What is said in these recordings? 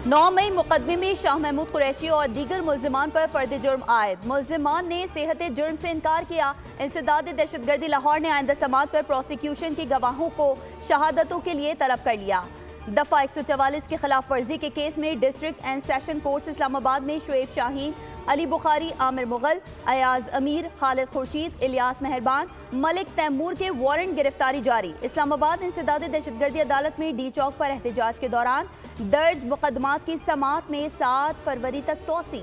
9 मई मुकदमे में शाह महमूद कुरैशी और दीगर मुल्जिमान पर फर्द जुर्म आयद। मुल्जिमान ने सेहत जुर्म से इनकार किया। इंसदाद दहशतगर्दी लाहौर ने आइंदा समात पर प्रोसिक्यूशन की गवाहों को शहादतों के लिए तलब कर लिया। दफ़ा 144 की खिलाफ वर्जी के केस में district and session court Islamabad में शुएब शाहीन, अली बुखारी, आमिर मुगल, अयाज अमीर, खालिद खुर्शीद, इलियास मेहरबान, मलिक तैमूर के वारंट गिरफ्तारी जारी। इस्लामाबाद इंसदाद दहशतगर्दी अदालत में डी चौक पर एहतजाज के दौरान दर्ज मुकदमात की समाअत में 7 फरवरी तक तोसी।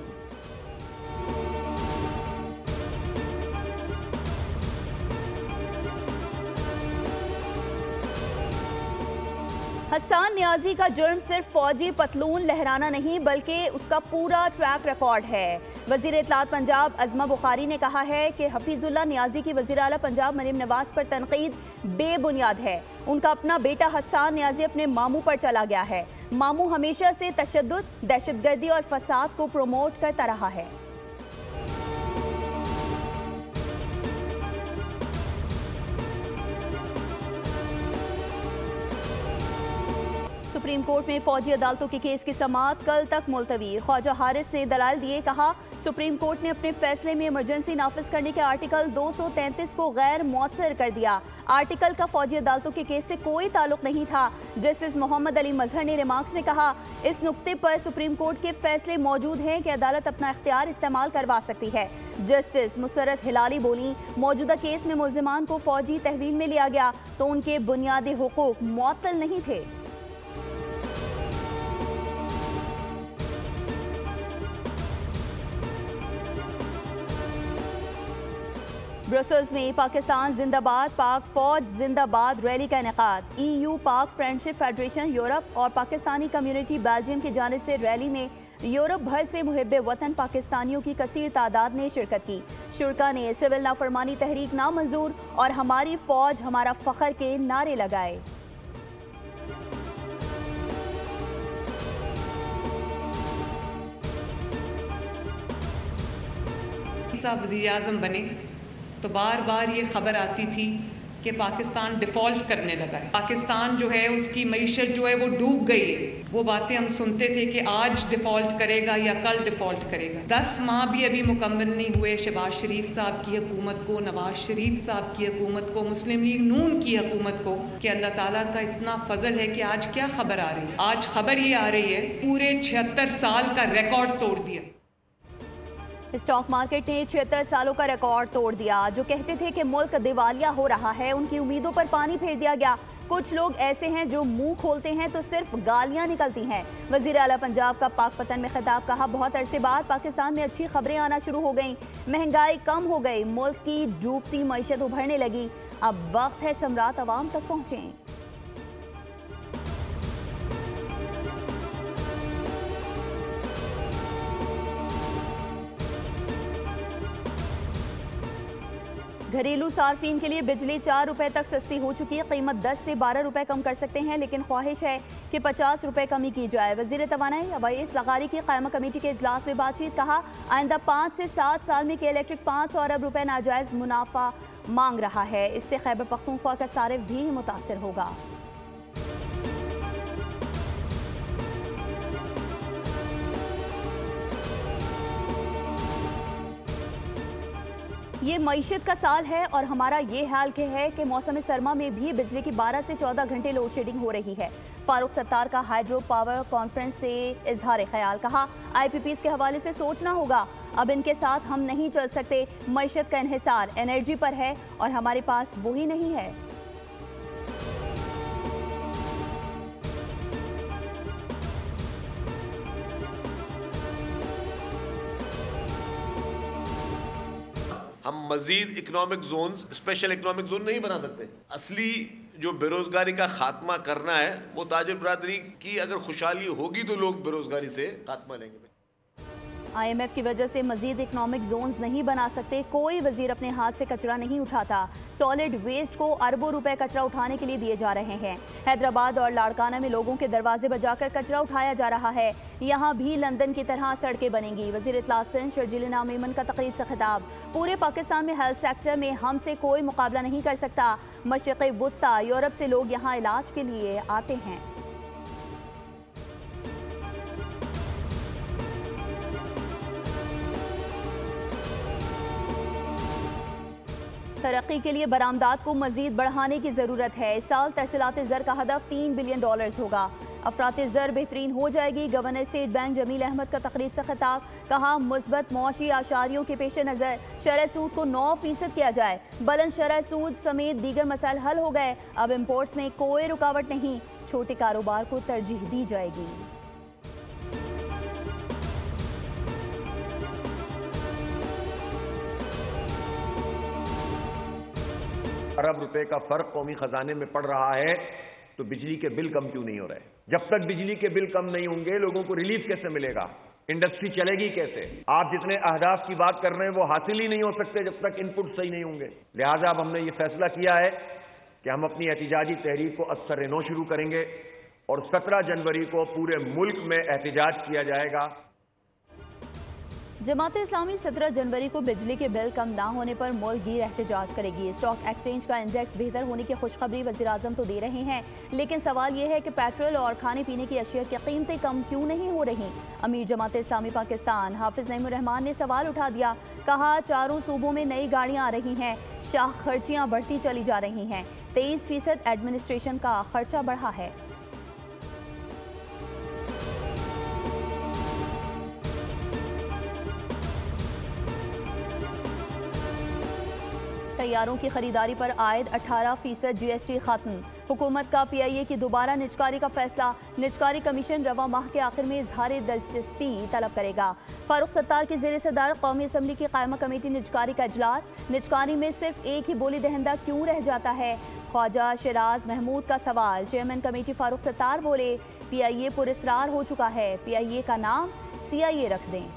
हसन नियाजी का जुर्म सिर्फ फौजी पतलून लहराना नहीं बल्कि उसका पूरा ट्रैक रिकॉर्ड है। वजीर इत्तलात पंजाब अज़मा बुखारी ने कहा है कि हफीजुल्लाह नियाजी की वजीर आला पंजाब मरीम नवाज पर तनकीद बेबुनियाद है। उनका अपना बेटा हसन नियाजी अपने मामू पर चला गया है। मामू हमेशा से तशद्दुद, दहशतगर्दी और फसाद को प्रमोट करता रहा है। सुप्रीम कोर्ट में फौजी अदालतों के केस की समाअत कल तक मुलतवी। ख्वाजा हारिस ने दलाल दिए। कहा, सुप्रीम कोर्ट ने अपने फैसले में इमरजेंसी नाफिज करने के आर्टिकल 233 को गैर मौसर कर दिया। आर्टिकल का फौजी अदालतों के केस से कोई ताल्लुक नहीं था। जस्टिस मोहम्मद अली मजहर ने रिमार्क्स में कहा, इस नुक्ते पर सुप्रीम कोर्ट के फैसले मौजूद हैं कि अदालत अपना इख्तियार इस्तेमाल करवा सकती है। जस्टिस मुसर्रत हिलाली बोली, मौजूदा केस में मुल्जिमान को फौजी तहवील में लिया गया तो उनके बुनियादी हुकूक मुअत्तल नहीं थे। ब्रसल्स में पाकिस्तान जिंदाबाद, पाक फौज जिंदाबाद रैली का इनेकाद। EU, पाक फ्रेंडशिप फेडरेशन, यूरोप और पाकिस्तानी कम्युनिटी बेल्जियम की जानिब से रैली में यूरोप भर से मुहिब्बे वतन पाकिस्तानियों की कसीर तादाद ने शिरकत की। शुरका ने सिविल नाफरमानी तहरीक नामंजूर और हमारी फौज हमारा फख्र के नारे लगाए। वज़ीर आज़म बने तो बार बार ये खबर आती थी कि पाकिस्तान डिफ़ॉल्ट करने लगा है, पाकिस्तान जो है उसकी मईशत जो है वो डूब गई है। वो बातें हम सुनते थे कि आज डिफ़ॉल्ट करेगा या कल डिफ़ॉल्ट करेगा। 10 माह भी अभी मुकम्मल नहीं हुए शहबाज शरीफ साहब की हुकूमत को, नवाज शरीफ साहब की हुकूमत को, मुस्लिम लीग नून की हुकूमत को, कि अल्लाह ताला का इतना फजल है कि आज क्या खबर आ रही है। आज खबर ये आ रही है पूरे 76 साल का रिकॉर्ड तोड़ दिया। स्टॉक मार्केट ने 76 सालों का रिकॉर्ड तोड़ दिया। जो कहते थे कि मुल्क दिवालिया हो रहा है, उनकी उम्मीदों पर पानी फेर दिया गया। कुछ लोग ऐसे हैं जो मुंह खोलते हैं तो सिर्फ गालियां निकलती हैं। वजीर आला पंजाब का पाक पतन में खिताब। कहा, बहुत अरसे बाद पाकिस्तान में अच्छी खबरें आना शुरू हो गई। महंगाई कम हो गई, मुल्क की डूबती मईशत उभरने लगी। अब वक्त है सम्राट अवाम तक पहुँचें। घरेलू सार्फिन के लिए बिजली 4 रुपए तक सस्ती हो चुकी है। कीमत 10 से 12 रुपए कम कर सकते हैं, लेकिन ख्वाहिश है कि 50 रुपए कमी की जाए। वजीर तवानाई अवैस लगारी की कायमा कमेटी के इजलास में बातचीत। कहा, आइंदा 5 से 7 साल में के इलेक्ट्रिक 500 अरब रुपए नाजायज मुनाफा मांग रहा है। इससे खैबर पख्तूनख्वा का सारिफ भी मुतासर होगा। ये मईशत का साल है और हमारा ये हाल के है कि मौसम सरमा में भी बिजली की 12 से 14 घंटे लोड शेडिंग हो रही है। फारूक सत्तार का हाइड्रो पावर कॉन्फ्रेंस से इजहार ख्याल। कहा, IPPs के हवाले से सोचना होगा, अब इनके साथ हम नहीं चल सकते। मईशत का इन्हिसार एनर्जी पर है और हमारे पास वही नहीं है। हम मजीद economic zone, special economic zone नहीं बना सकते। असली जो बेरोजगारी का खात्मा करना है वो ताजिर बरादरी की अगर खुशहाली होगी तो लोग बेरोजगारी से खात्मा लेंगे। IMF की वजह से मजीद इकोनॉमिक जोन्स नहीं बना सकते। कोई वजीर अपने हाथ से कचरा नहीं उठाता। सॉलिड वेस्ट को अरबों रुपए कचरा उठाने के लिए दिए जा रहे हैं। हैदराबाद और लाड़काना में लोगों के दरवाजे बजाकर कचरा उठाया जा रहा है। यहाँ भी लंदन की तरह सड़कें बनेंगी। वजीर इत्तलात सिंध शर्जील नामीमन का तकरीब से खिताब। पूरे पाकिस्तान में हेल्थ सेक्टर में हमसे कोई मुकाबला नहीं कर सकता। मशरिक़ वुस्ता यूरोप से लोग यहाँ इलाज के लिए आते हैं। तरक्की के लिए बरामदात को मजीद बढ़ाने की ज़रूरत है। इस साल तरसीलात ज़र का हदफ $3 बिलियन होगा। अफरात ज़र बेहतरीन हो जाएगी। Governor state bank Jamil Ahmad का तकरीब से खिताब। कहा मुस्बत मौशी आशारियों के पेश नज़र शरह सूद को 9% किया जाए। बुलंद शरह सूद समेत दीगर मसाइल हल हो गए। अब इम्पोर्ट्स में कोई रुकावट नहीं। छोटे कारोबार को तरजीह दी जाएगी। अरब रुपए का फर्क कौमी खजाने में पड़ रहा है, तो बिजली के बिल कम क्यों नहीं हो रहे? जब तक बिजली के बिल कम नहीं होंगे, लोगों को रिलीफ कैसे मिलेगा? इंडस्ट्री चलेगी कैसे? आप जितने अहदाफ की बात कर रहे हैं वो हासिल ही नहीं हो सकते जब तक इनपुट सही नहीं होंगे। लिहाजा अब हमने ये फैसला किया है कि हम अपनी एहतिजाजी तहरीक को असर नो शुरू करेंगे और 17 जनवरी को पूरे मुल्क में एहतिजाज किया जाएगा। जमात इस्लामी 17 जनवरी को बिजली के बिल कम ना होने पर मुल्क गिर एहतजाज करेगी। स्टॉक एक्सचेंज का इंडेक्स बेहतर होने की खुशखबरी वज़ीर आज़म तो दे रहे हैं, लेकिन सवाल यह है कि पेट्रोल और खाने पीने की अशिया की कीमतें कम क्यों नहीं हो रही। अमीर जमात इस्लामी पाकिस्तान हाफिज नईमुर रहमान ने सवाल उठा दिया। कहा चारों सूबों में नई गाड़ियाँ आ रही हैं, शाह खर्चियाँ बढ़ती चली जा रही हैं। 23% एडमिनिस्ट्रेशन का खर्चा बढ़ा है। तैयारों की खरीदारी पर आयद 18% GST खत्म। हुकूमत का PIA की दोबारा निजकारी का फैसला। निजकारी कमीशन रवा माह के आखिर में इजहार दिलचस्पी तलब करेगा। फारूक सत्तार की ज़ेर सदारत कौमी असम्बली की कायमा कमेटी निजकारी का इजलास। निजकारी में सिर्फ एक ही बोली दहिंदा क्यों रह जाता है? ख्वाजा शराज महमूद का सवाल। चेयरमैन कमेटी फारूक सत्तार बोले PIA पुरस्रार हो चुका है, PIA का नाम CIA रख दें।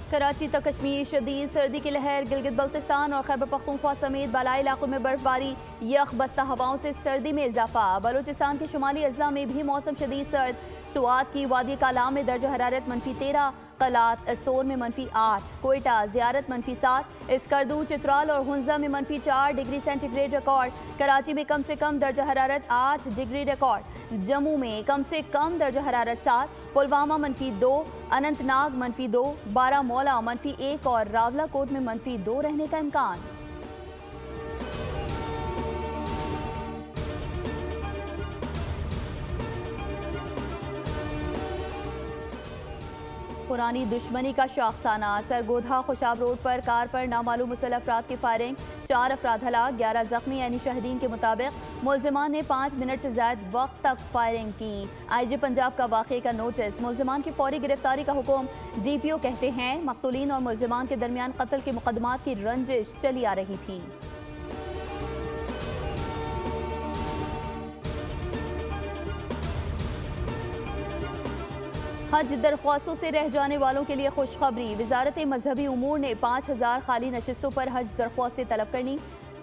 कराची तक कश्मीर शदीद सर्दी की लहर। गिलगित बल्तिस्तान और खैबर पख्तूनख्वा समेत बालाई इलाकों में बर्फबारी। यख बस्ता हवाओं से सर्दी में इजाफा। बलूचिस्तान के शुमाली अजला में भी मौसम शदीद सर्द। सुआत की वादी कालाम में दर्ज हरारत -13, कलात अस्तोर में -8, कोयटा ज़ियारत -7, इसकरदू चित्राल और हुंजा में -4 डिग्री सेंटीग्रेड रिकॉर्ड। कराची में कम से कम दर्ज हरारत 8 डिग्री रिकॉर्ड। जम्मू में कम से कम दर्ज हरारत 7, पुलवामा -2, अनंतनाग -2, बारामूला -1 और रावलाकोट में -2 रहने का इम्कान। पुरानी दुश्मनी का शाखसाना। सरगोधा खुशाब रोड पर कार पर नामालूम मुसल्लह अफराद की फायरिंग। 4 अफराद हलाक, 11 जख्मी। यानी शहीदीन के मुताबिक मुलजिमान ने 5 मिनट से ज्यादा वक्त तक फायरिंग की। IG पंजाब का वाक़े का नोटिस। मुलजिमान की फौरी गिरफ्तारी का हुक्म। DPO कहते हैं मकतूलीन और मुलजिमान के दरमियान कत्ल के मुकदमात की रंजिश चली आ रही थी। हज दरख्वास्तों से रह जाने वालों के लिए खुशखबरी। वजारत मजहबी उमूर ने 5000 खाली नशिस्तों पर हज दरख्वास्तें तलब करनी।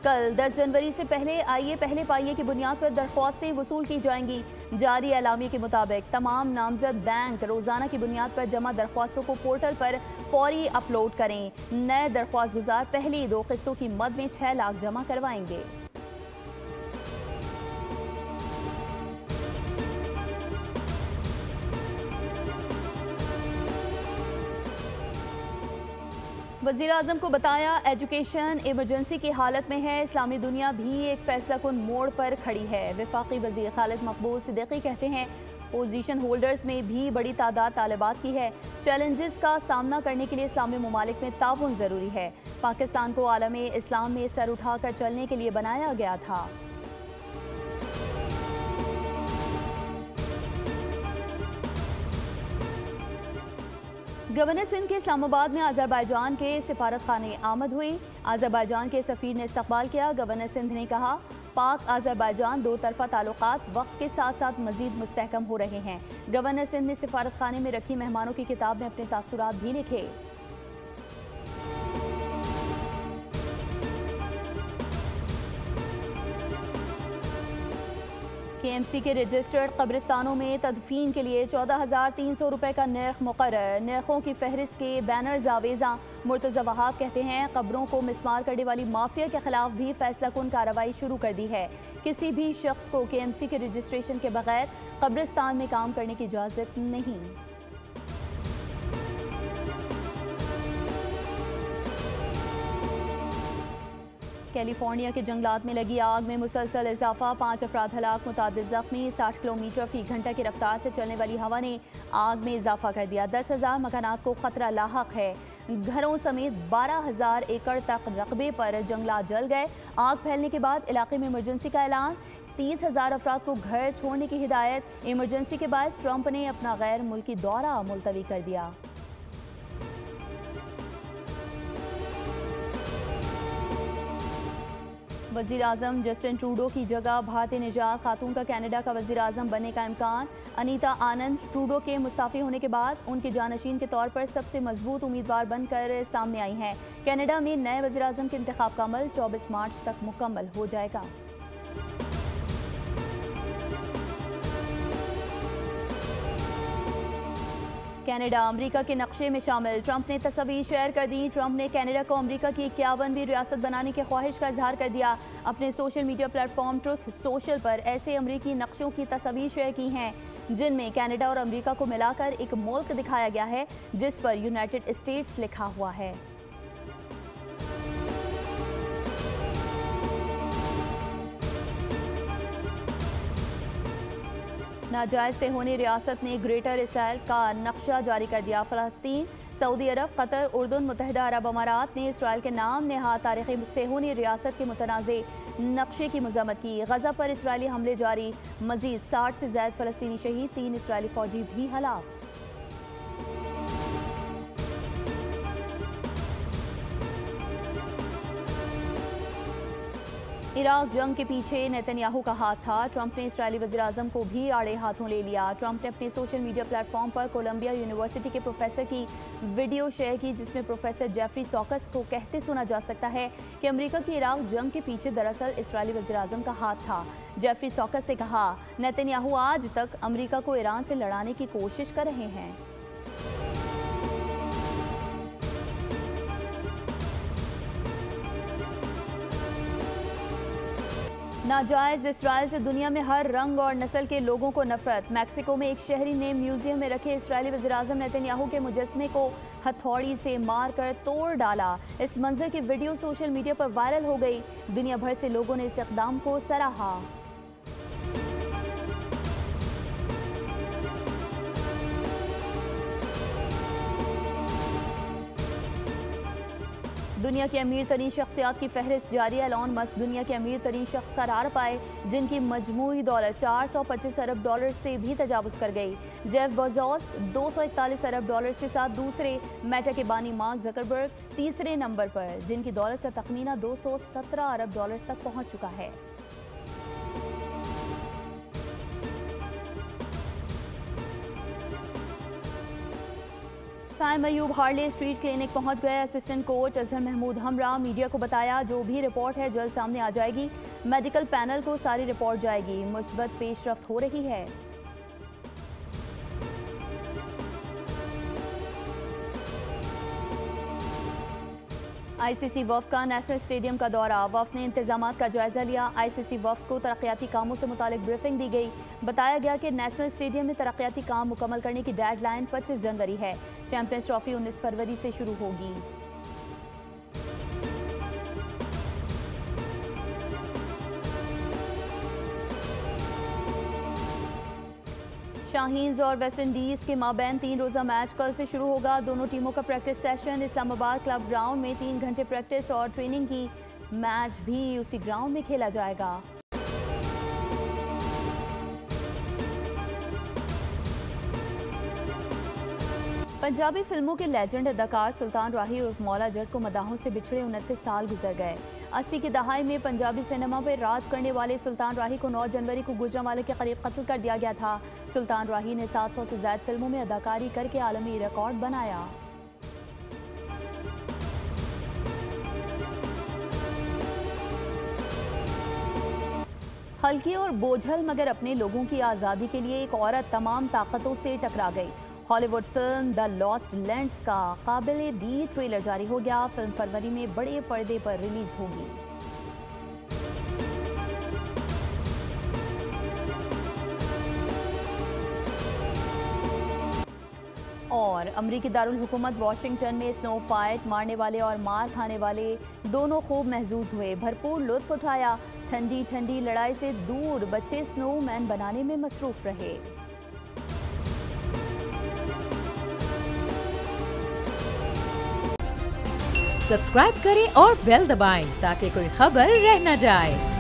कल 10 जनवरी से पहले पहले पाइये की बुनियाद पर दरख्वास्तें वसूल की जाएंगी। जारी एलामिया के मुताबिक तमाम नामजद बैंक रोजाना की बुनियाद पर जमा दरख्वास्तों को पोर्टल पर फौरी अपलोड करें। नए दरख्वास्त गुजार पहली 2 किस्तों की मद में 6 लाख जमा करवाएंगे। वज़ीर आज़म को बताया एजुकेशन इमरजेंसी की हालत में है। इस्लामी दुनिया भी एक फैसला कुन मोड़ पर खड़ी है। वफाकी वज़ीर खालिद मकबूल सिद्दीकी कहते हैं पोजीशन होल्डर्स में भी बड़ी तादाद तालिबात की है। चैलेंजेस का सामना करने के लिए इस्लामी ममालिक में ताउन ज़रूरी है। पाकिस्तान को आलम इस्लाम में सर उठाकर चलने के लिए बनाया गया था। गवर्नर सिंध के इस्लामाबाद में अज़रबैजान के सिफारत खाने आमद हुई। अज़रबैजान के सफ़ीर ने इस्तकबाल किया। गवर्नर सिंध ने कहा पाक अज़रबैजान 2 तरफ़ा ताल्लुकात वक्त के साथ साथ मज़ीद मुस्तहकम हो रहे हैं। गवर्नर सिंध ने सिफारत खाने में रखी मेहमानों की किताब में अपने तासुरात भी लिखे। KMC के रजिस्टर्ड कब्रिस्तानों में तदफीन के लिए 14,300 रुपये का नर्ख मुकर्रर। नर्खों की फहरिस्त के बैनर्स आवेज़ा। मुर्तज़ा वहाब कहते हैं कब्रों को मिसमार करने वाली माफिया के खिलाफ भी फैसला कुन कार्रवाई शुरू कर दी है। किसी भी शख्स को KMC के रजिस्ट्रेशन के बगैर कब्रिस्तान में काम करने की इजाज़त नहीं। कैलिफोर्निया के जंगलात में लगी आग में मुसलसल इजाफा, 5 अफराद हलाक, मुतादिद जख्मी। 60 किलोमीटर फी घंटा की रफ्तार से चलने वाली हवा ने आग में इजाफा कर दिया। 10,000 मकानात को खतरा लाहक है। घरों समेत 12,000 एकड़ तक रकबे पर जंगलात जल गए। आग फैलने के बाद इलाके में इमरजेंसी का ऐलान, 30,000 अफराद को घर छोड़ने की हिदायत। इमरजेंसी के बाद ट्रंप ने अपना गैर मुल्की दौरा मुलतवी कर दिया। वज़ीर आज़म जस्टिन ट्रूडो की जगह भारतीय निजात खातून का कनाडा का वज़ीर आज़म बनने का इम्कान। अनीता आनंद ट्रूडो के मुस्ताफ़ी होने के बाद उनके जानशीन के तौर पर सबसे मजबूत उम्मीदवार बनकर सामने आई हैं। कनाडा में नए वज़ीर आज़म के इंतखाब का अमल 24 मार्च तक मुकम्मल हो जाएगा। कनाडा अमेरिका के नक्शे में शामिल, ट्रंप ने तस्वीर शेयर कर दी। ट्रंप ने कनाडा को अमेरिका की 51वीं रियासत बनाने की ख्वाहिश का इजहार कर दिया। अपने social media platform truth social पर ऐसे अमेरिकी नक्शों की तस्वीर शेयर की हैं जिनमें कनाडा और अमेरिका को मिलाकर एक मुल्क दिखाया गया है जिस पर यूनाइटेड स्टेट्स लिखा हुआ है। नाजायज से होने रियासत ने ग्रेटर इसराइल का नक्शा जारी कर दिया। फ़लस्तीन, सऊदी अरब, कतर, उर्दून, मुत्तहिदा अरब अमारात ने इसराइल के नाम नेहाद तारीख़ी से होने रियासत के मुतनाज़े नक्शे की मज़म्मत की। गज़ा पर इसराइली हमले जारी, मज़ीद 60 से ज़ायद फ़लस्तीनी शहीद, 3 इसराइली फ़ौजी भी हलाक। इराक जंग के पीछे नेतन्याहू का हाथ था। ट्रंप ने इसराइली वज़ीर आज़म को भी आड़े हाथों ले लिया। ट्रंप ने अपने सोशल मीडिया प्लेटफॉर्म पर कोलंबिया यूनिवर्सिटी के प्रोफेसर की वीडियो शेयर की जिसमें प्रोफेसर जेफरी सॉकस को कहते सुना जा सकता है कि अमेरिका की इराक जंग के पीछे दरअसल इसराइली वज़ीर आज़म का हाथ था। जेफरी सॉकस ने कहा, नेतन्याहू आज तक अमेरिका को ईरान से लड़ाने की कोशिश कर रहे हैं। नाजायज इसराइल से दुनिया में हर रंग और नस्ल के लोगों को नफरत। मैक्सिको में एक शहरी ने म्यूजियम में रखे इसराइली वज़ीर आज़म नेतन्याहू के मुजस्मे को हथौड़ी से मारकर तोड़ डाला। इस मंजर की वीडियो सोशल मीडिया पर वायरल हो गई। दुनिया भर से लोगों ने इस इक़दाम को सराहा। दुनिया के अमीर तरीन शख्सियात की फहरिस्त जारी। एलॉन मस्क दुनिया के अमीर तरीन शख्स करार पाए जिनकी मजमूई दौलत 425 अरब डॉलर से भी तजावुज़ कर गई। जेफ बेज़ोस 241 अरब डॉलर के साथ दूसरे, मेटा के बानी मार्क ज़करबर्ग तीसरे नंबर पर जिनकी दौलत का तखमीना 217 अरब डॉलर तक पहुँच चुका है। Saim Ayub Harley Street clinic पहुंच गए। असिस्टेंट कोच अजहर महमूद हमरा मीडिया को बताया, जो भी रिपोर्ट है जल्द सामने आ जाएगी। मेडिकल पैनल को सारी रिपोर्ट जाएगी। मुस्बत पेशरफ्त हो रही है। आईसीसी वफ़द का नेशनल स्टेडियम का दौरा। वफ़द ने इंतजामात का जायजा लिया। आईसीसी वफ़द को तरक्याती कामों से मुतालिक ब्रीफिंग दी गई। बताया गया कि नेशनल स्टेडियम में तरक्याती काम मुकम्मल करने की डेडलाइन 25 जनवरी है। चैंपियंस ट्रॉफी 19 फरवरी से शुरू होगी। शाहीन्स और वेस्ट इंडीज़ के माबैन 3 रोज़ा मैच कल से शुरू होगा। दोनों टीमों का practice session Islamabad club ground में 3 घंटे प्रैक्टिस और ट्रेनिंग की। मैच भी उसी ग्राउंड में खेला जाएगा। पंजाबी फिल्मों के लेजेंड अदाकार सुल्तान राही उर्फ मौला जट को मदाहों से बिछड़े 29 साल गुजर गए। 80 की दहाई में पंजाबी सिनेमा पर राज करने वाले सुल्तान राही को 9 जनवरी को गुजरांवाले के करीब कत्ल कर दिया गया था। सुल्तान राही ने 700 से ज़ायद फिल्मों में अदाकारी करके आलमी रिकॉर्ड बनाया। हल्की और बोझल मगर अपने लोगों की आज़ादी के लिए एक औरत तमाम ताकतों से टकरा गई। Hollywood film the lost lands का काबिल-ए-दीद ट्रेलर जारी हो गया। फिल्म फरवरी में बड़े पर्दे पर रिलीज होगी। और और अमरीकी दारुल हुकूमत वाशिंगटन में स्नो फाइट, मारने वाले और मार खाने वाले दोनों खूब महसूस हुए, भरपूर लुत्फ उठाया। ठंडी ठंडी लड़ाई से दूर बच्चे स्नोमैन बनाने में मसरूफ रहे। सब्सक्राइब करें और बेल दबाएं ताकि कोई खबर रह न जाए।